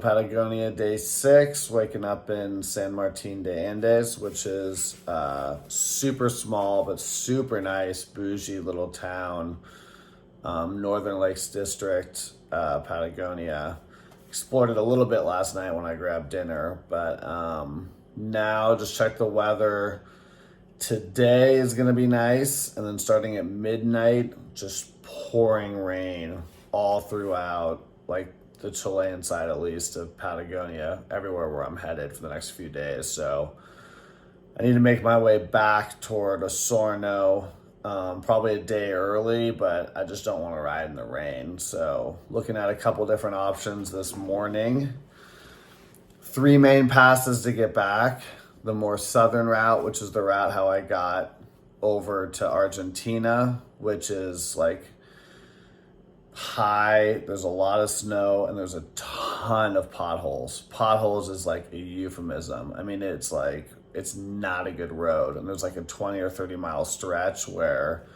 Patagonia, day 6, waking up in San Martin de Andes, which is super small but super nice, bougie little town, Northern Lakes District, Patagonia. Explored it a little bit last night when I grabbed dinner, but now just check the weather. Today is going to be nice, and then starting at midnight, just pouring rain all throughout, like the Chilean side at least of Patagonia, everywhere where I'm headed for the next few days. So I need to make my way back toward Osorno, probably a day early, but I just don't want to ride in the rain. So looking at a couple different options this morning. 3 main passes to get back. The more southern route, which is the route how I got over to Argentina, which is like high, there's a lot of snow, and there's a ton of potholes. Potholes is like a euphemism. I mean, it's like, it's not a good road. And there's like a 20 or 30 mile stretch where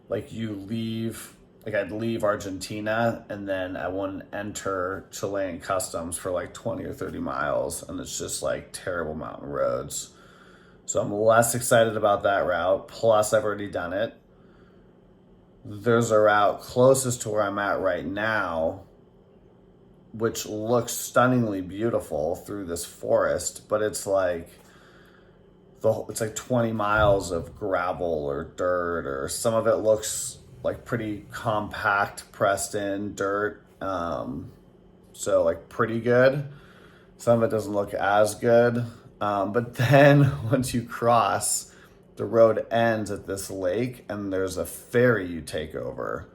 like you leave, like I'd leave Argentina and then I wouldn't enter Chilean customs for like 20 or 30 miles. And it's just like terrible mountain roads. So I'm less excited about that route. Plus I've already done it. There's a route closest to where I'm at right now, which looks stunningly beautiful through this forest, but it's like 20 miles of gravel or dirt, or some of it looks like pretty compact, pressed in dirt. So like pretty good. Some of it doesn't look as good. But then once you cross, the road ends at this lake and there's a ferry you take over,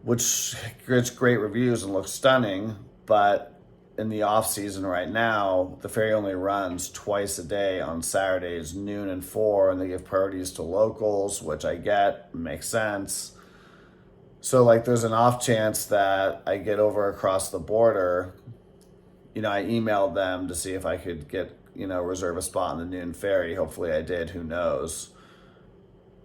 which gets great reviews and looks stunning. But in the off season right now, the ferry only runs twice a day on Saturdays, noon and 4, and they give priorities to locals, which I get, makes sense. So like there's an off chance that I get over across the border. You know, I emailed them to see if I could get, reserve a spot on the noon ferry. Hopefully I did, who knows.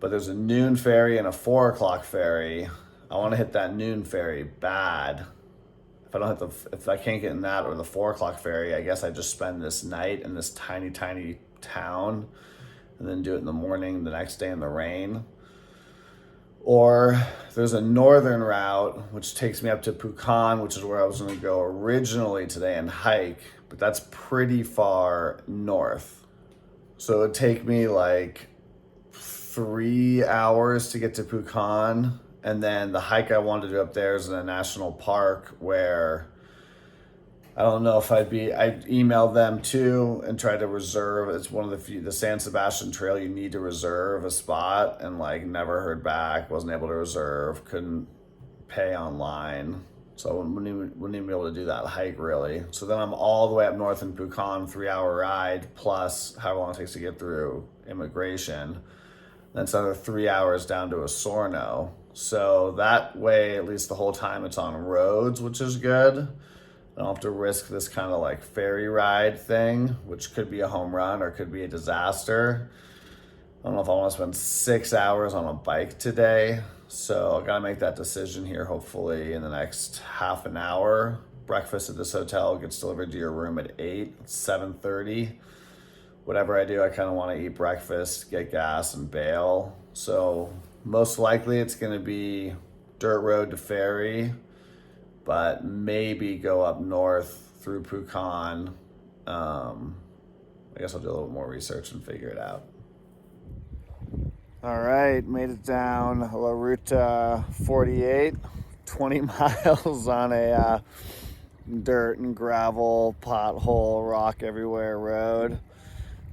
But there's a noon ferry and a 4 o'clock ferry. I want to hit that noon ferry bad. If I can't get in that or the 4 o'clock ferry, I guess I just spend this night in this tiny, tiny town and then do it in the morning the next day in the rain. Or there's a northern route, which takes me up to Pucón, which is where I was going to go originally today and hike, but that's pretty far north. So it'd take me like 3 hours to get to Pucón. And then the hike I wanted to do up there is in a national park where I don't know if I emailed them too and tried to reserve. It's one of the few, the San Sebastian Trail, you need to reserve a spot, and like never heard back, wasn't able to reserve, couldn't pay online. So I wouldn't even be able to do that hike really. So then I'm all the way up north in Pucón, 3-hour ride, plus however long it takes to get through immigration. Then it's another 3 hours down to Osorno. So that way, at least the whole time it's on roads, which is good. I don't have to risk this kind of like ferry ride thing, which could be a home run or could be a disaster. I don't know if I want to spend 6 hours on a bike today. So I got to make that decision here, hopefully in the next half an hour. Breakfast at this hotel gets delivered to your room at 8, it's 7:30. Whatever I do, I kind of want to eat breakfast, get gas, and bail. So most likely it's going to be dirt road to ferry, but maybe go up north through Pucón. I guess I'll do a little more research and figure it out. All right, made it down La Ruta 48, 20 miles on a dirt and gravel, pothole, rock everywhere road.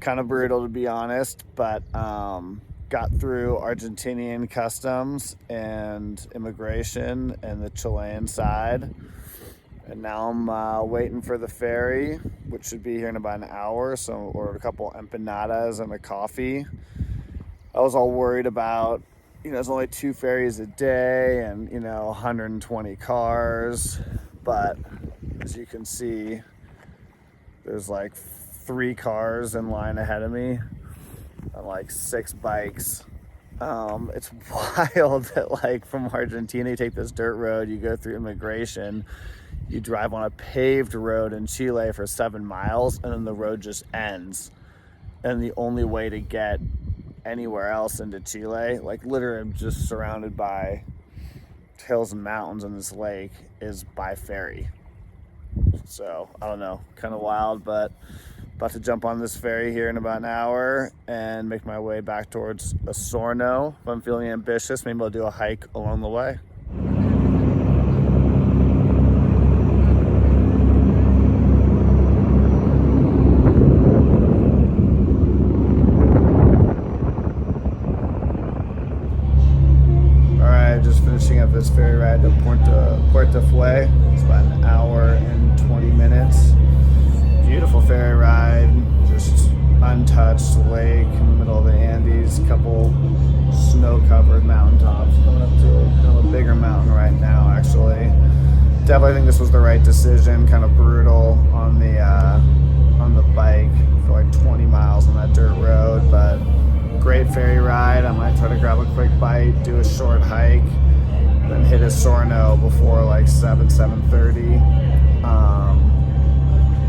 Kind of brutal to be honest, but got through Argentinian customs and immigration and the Chilean side. And now I'm waiting for the ferry, which should be here in about an hour. So I ordered a couple empanadas and a coffee. I was all worried about, there's only 2 ferries a day and, 120 cars. But as you can see, there's like 3 cars in line ahead of me and like 6 bikes. It's wild that like from Argentina, you take this dirt road, you go through immigration, You drive on a paved road in Chile for 7 miles, and then the road just ends. And the only way to get anywhere else into Chile, like literally I'm just surrounded by hills and mountains in this lake, is by ferry. So I don't know, kind of wild, but about to jump on this ferry here in about an hour and make my way back towards Osorno. If I'm feeling ambitious, maybe I'll do a hike along the way. Finishing up this ferry ride to Puerto Fuy. It's about an hour and 20 minutes. Beautiful ferry ride, just untouched lake in the middle of the Andes, couple snow-covered mountaintops. Coming up to kind of a bigger mountain right now, actually. Definitely think this was the right decision. Kind of brutal on the bike for like 20 miles on that dirt road, but great ferry ride. I might try to grab a quick bite, do a short hike, then hit Osorno before like 7:30,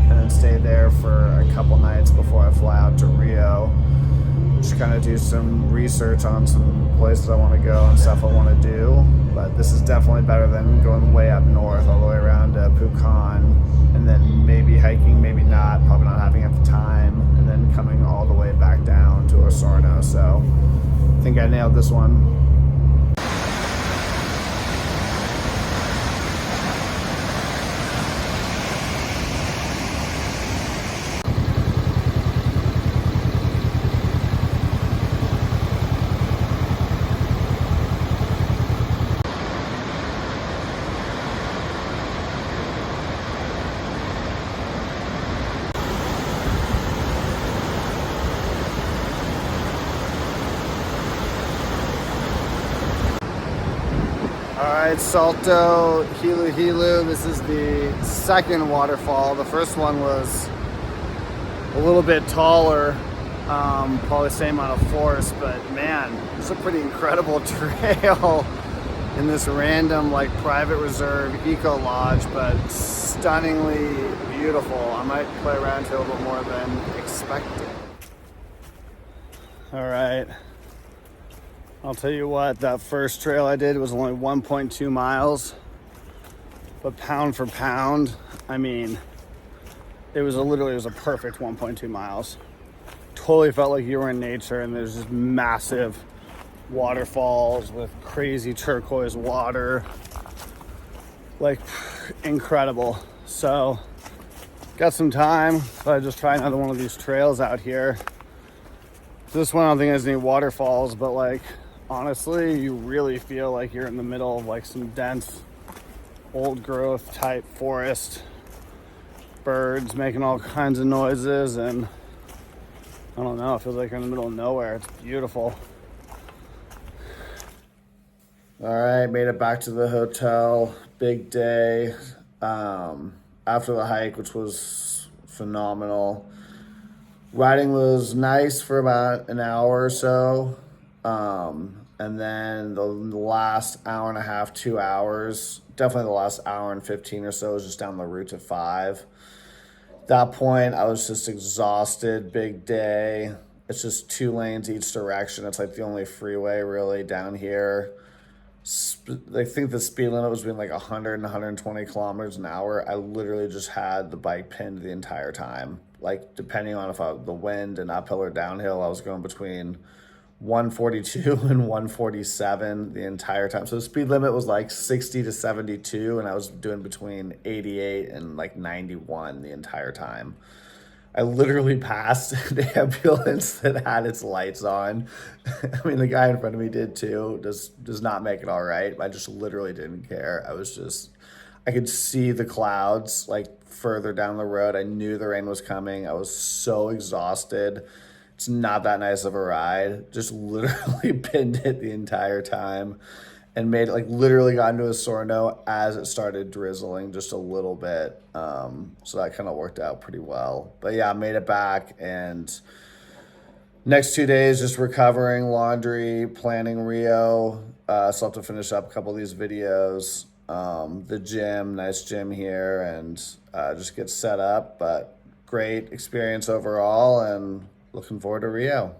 and then stay there for a couple nights before I fly out to Rio. Just kind of do some research on some places I want to go and stuff I want to do. But this is definitely better than going way up north all the way around to Pucón, and then maybe hiking, maybe not, probably not having enough time, and then coming all the way back down to Osorno. So I think I nailed this one. Alright, Salto Hilu Hilu. This is the second waterfall. The first one was a little bit taller, probably the same amount of force, but man, it's a pretty incredible trail in this random like private reserve eco lodge, but stunningly beautiful. I might play around here a little bit more than expected. Alright. I'll tell you what, that first trail I did was only 1.2 miles, but pound for pound, I mean, it was a perfect 1.2 miles. Totally felt like you were in nature, and there's just massive waterfalls with crazy turquoise water, like incredible. So got some time, so I just try another one of these trails out here. This one I don't think has any waterfalls, but like honestly, you really feel like you're in the middle of like some dense old growth type forest, birds making all kinds of noises, and I don't know, it feels like you're in the middle of nowhere. It's beautiful. All right, made it back to the hotel. Big day after the hike, which was phenomenal. Riding was nice for about an hour or so. And then the last hour and a half, 2 hours, definitely the last hour and 15 or so was just down the Ruta 5. At that point, I was just exhausted, big day. It's just 2 lanes each direction. It's like the only freeway really down here. I think the speed limit was between like 100 and 120 kilometers an hour. I literally just had the bike pinned the entire time. Like depending on the wind and uphill or downhill, I was going between 142 and 147 the entire time. So the speed limit was like 60 to 72, and I was doing between 88 and like 91 the entire time. I literally passed the ambulance that had its lights on. I mean, the guy in front of me did too. Does not make it all right. I just literally didn't care. I could see the clouds like further down the road. I knew the rain was coming. I was so exhausted. It's not that nice of a ride. Just literally pinned it the entire time and made it, like literally got into Osorno as it started drizzling just a little bit. So that kind of worked out pretty well. But yeah, I made it back, and next 2 days just recovering, laundry, planning Rio. So I'll have to finish up a couple of these videos. the gym, nice gym here, and just get set up. But great experience overall, and looking forward to Rio.